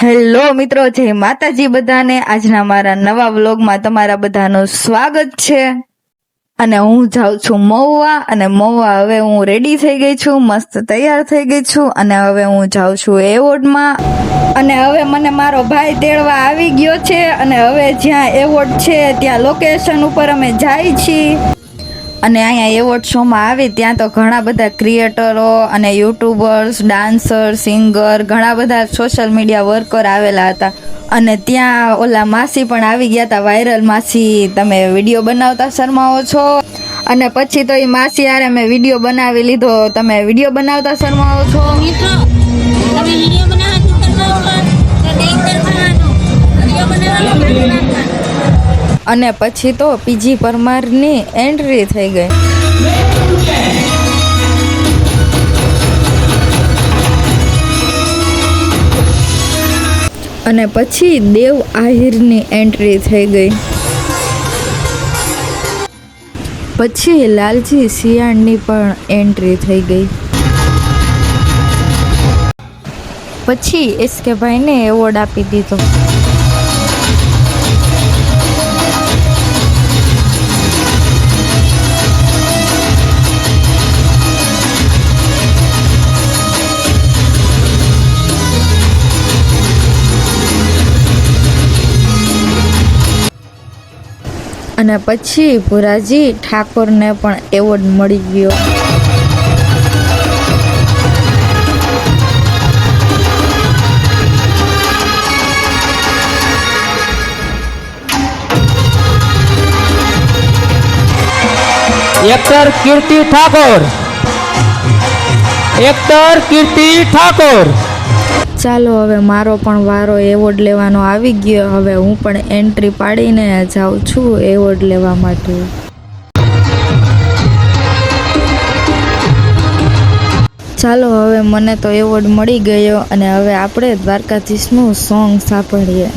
Hello મિત્રો, જય માતાજી બધાને. આજના મારા નવા વ્લોગમાં તમારા બધાનું સ્વાગત છે. અને હું જાઉં છું મહુવા, અને મહુવા હવે હું રેડી થઈ ગઈ છું, મસ્ત તૈયાર થઈ ગઈ છું, અને હવે હું જાઉં છું એવોર્ડમાં. અને હવે મને મારો ભાઈ તેડવા આવી ગયો છે, અને હવે જ્યાં એવોર્ડ છે ત્યાં લોકેશન ઉપર અમે જાય છીએ. અને અહીંયા એવોર્ડ શોમાં આવી ત્યાં તો ઘણા બધા ક્રિએટરો અને યુટ્યુબર્સ, ડાન્સર, સિંગર, ઘણા બધા સોશિયલ મીડિયા વર્કર આવેલા હતા. અને ત્યાં ઓલા માસી પણ આવી ગયા હતા, વાયરલ માસી. તમે વિડીયો બનાવતા શરમાવો છો? અને પછી તો એ માસી યારે મેં વિડીયો બનાવી લીધો. તમે વિડીયો બનાવતા શરમાવો છો? અને પછી તો પીજી પરમારની એન્ટ્રી થઈ ગઈ. અને પછી દેવ આહિરની એન્ટ્રી થઈ ગઈ. પછી લાલજી સિયાણની પણ એન્ટ્રી થઈ ગઈ. પછી એસકે ભાઈને એવોર્ડ આપી દીધો. અને પછી ભુરાજી ઠાકોરને પણ એવોર્ડ મળી ગયો. एक्टर कीर्ति ठाकुर, एक्टर कीर्ति ठाकुर. ચાલો, હવે મારો પણ વારો એવોર્ડ લેવાનો આવી ગયો. હવે હું પણ એન્ટ્રી પાડીને જાઉં છું એવોર્ડ લેવા માટે. ચાલો, હવે મને તો એવોર્ડ મળી ગયો, અને હવે આપણે દ્વારકાધીશનું સોંગ સાંભળીએ.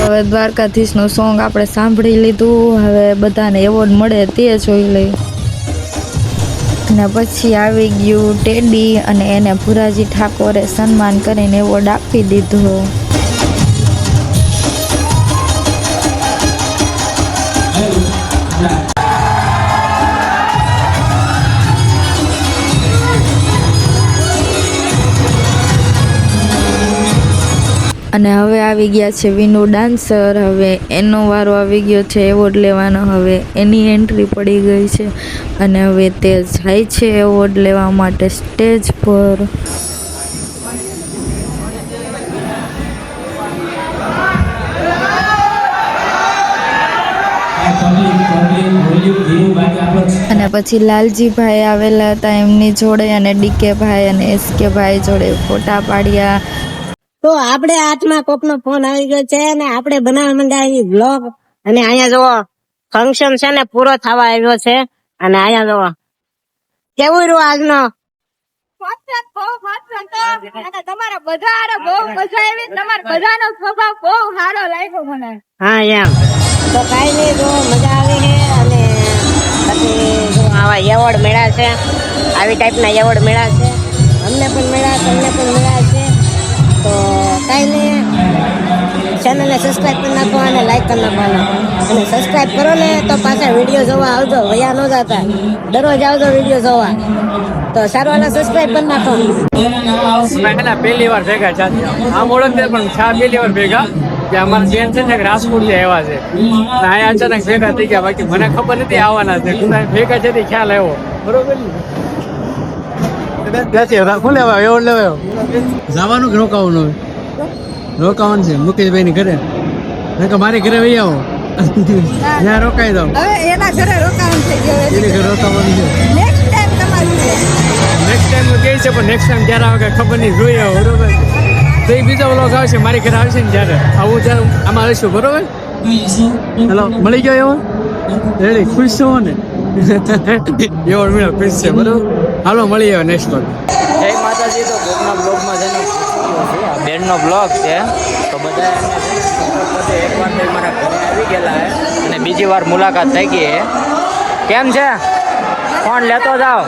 હવે દ્વારકાધીશનું સોંગ આપણે સાંભળી લીધું. હવે બધાને એવોર્ડ મળે તે જોઈ લઈ. અને પછી આવી ગયું ટેડી, અને એને ભુરાજી ઠાકોરે સન્માન કરીને એવોર્ડ આપી દીધો. અને હવે આવી ગયા છે વિનુ ડાન્સર. હવે એનો વારો આવી ગયો છે એવોર્ડ લેવાનો. હવે એની એન્ટ્રી પડી ગઈ છે, અને હવે તે જાય છે એવોર્ડ લેવા માટે સ્ટેજ પર. અને પછી લાલજીભાઈ આવેલા હતા એમની જોડે, અને ડીકે ભાઈ અને એસકે ભાઈ જોડે ફોટા પાડ્યા. તો આપણે હાથમાં કોકનો ફોન આવી ગયો છે અને આપણે બનાવવા માંડ્યા બ્લોગ અને અહીંયા જુઓ ફંક્શન છે ને પૂરો થવા આવ્યો છે અને અહીંયા જુઓ કેવું રહ્યું આજનો અને તમારા બધા હારે બહુ મજા આવી. તમારા બધાનો સ્વભાવ બહુ સારો લાગ્યો મને. હા એમ તો કઈ નહીં જો મજા આવી છે અને પછી જો આવા એવોર્ડ મળ્યા છે આવી ટાઈપના એવોર્ડ મળ્યા છે અમને પણ મળ્યા તમને પણ મળ્યા છે તો કઈ નહીં ચેનલને સબસ્ક્રાઇબ કરી નાખો અને લાઈક કરી નાખવાનો અને સબસ્ક્રાઇબ કરો ને તો પાછા વિડીયો જોવા આવજો વયા ન જતા દરરોજ આવજો વિડીયો જોવા તો સારું હાલો સબસ્ક્રાઇબ કરી નાખો. પહેલી વાર ભેગા ચાલી આમ ઓળખતે પણ પહેલી વાર ભેગા કે અમારા બેન છે ને રાજકોટ થી આવ્યા છે અને અહીંયા અચાનક ભેગા થઈ ગયા બાકી મને ખબર નથી આવવાના છે ભેગા છે તે ખ્યાલ આવ્યો બરોબર જવાનું કે રોકાવાનું રોકાવાનું છે મુકેશભાઈ ની ઘરે મારી ઘરે વહી આવો ત્યાં રોકાઈ દો હવે એના ઘરે રોકાવાનું થઈ ગયું. એની ઘરે રોકાવાનું છે નેક્સ્ટ ટાઈમ તમારું છે. નેક્સ્ટ ટાઈમ કહે છે પણ નેક્સ્ટ ટાઈમ ક્યારે આવે ખબર નહીં જોઈએ બરોબર તો એ બીજો વ્લોગ આવશે મારી ઘરે આવશે ને જ્યારે આવું ત્યારે આમાં આવીશું બરોબર. હેલો મળી ગયો એવો રેડી ખુશ છો ને એવો મળ્યો ખુશ છે બરોબર. હાલો મળી આવ્યો નેક્સ્ટ વ્લોગ. જય માતાજી. તો કોકના બ્લોગમાં છે ને બેનનો બ્લોગ છે તો બધા એકવાર તો મારા ઘરે આવી ગયેલા છે અને બીજી વાર મુલાકાત થઈ ગઈ છે. કેમ છે ફોન લેતો જાઓ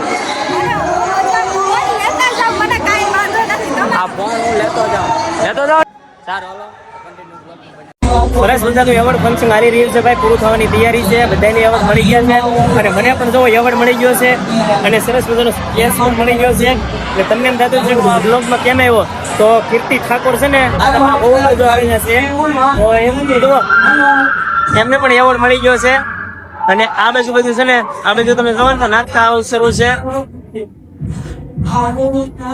મને કાંઈ વાંધો નથી. આ ફોન હું લેતો જાઉં સારું હાલો. સરસ મજાનું એવોર્ડ ફંક્શન હારી રહ્યું છે ભાઈ પૂરું થવાની તૈયારી છે બધાને એવોર્ડ મળી ગયા છે અને મને પણ જો એવોર્ડ મળી ગયો છે અને સરસ મજાનો કેસ પણ મળી ગયો છે એટલે તમને એમ થતું છે કે બ્લોગમાં કેમ આવ્યો તો કીર્તિ ઠાકોર છે ને બહુ મજો આવી જશે તો એમ જુઓ એમને પણ એવોર્ડ મળી ગયો છે અને આ બાજુ બધું છે ને આ બાજુ તમે જોવો ને તો નાટકા શરૂ છે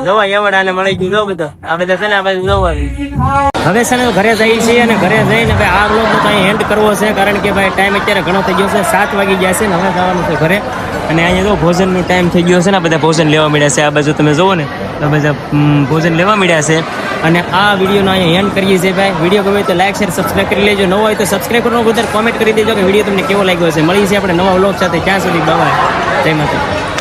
જોવા એવોર્ડ આને મળી ગયું જો બધું આ બધા છે ને આ બાજુ જોવા હવે છે ને ઘરે જઈએ છીએ અને ઘરે જઈને ભાઈ આ બ્લોગ તો અહીં એન્ડ કરવો છે કારણ કે ભાઈ ટાઈમ અત્યારે ઘણો થઈ ગયો છે 7 વાગી ગયા છે ને હવે જવાનું છે ઘરે અને અહીંયા જો ભોજનનો ટાઈમ થઈ ગયો છે ને બધા ભોજન લેવા મળ્યા છે આ બાજુ તમે જોવો ને તો બધા ભોજન લેવા મળ્યા છે અને આ વિડીયોનો અહીંયા એન્ડ કરીએ છીએ ભાઈ. વિડીયો ગમે તો લાઈક શેર સબસ્ક્રાઈબ કરી લેજો. નવો હોય તો સબસ્ક્રાઈબ કરવાનો બધા કોમેન્ટ કરી દેજો કે વિડીયો તમને કેવો લાગ્યો છે. મળીએ છીએ આપણે નવા વ્લોગ સાથે ત્યાં સુધી બાય જય માતા.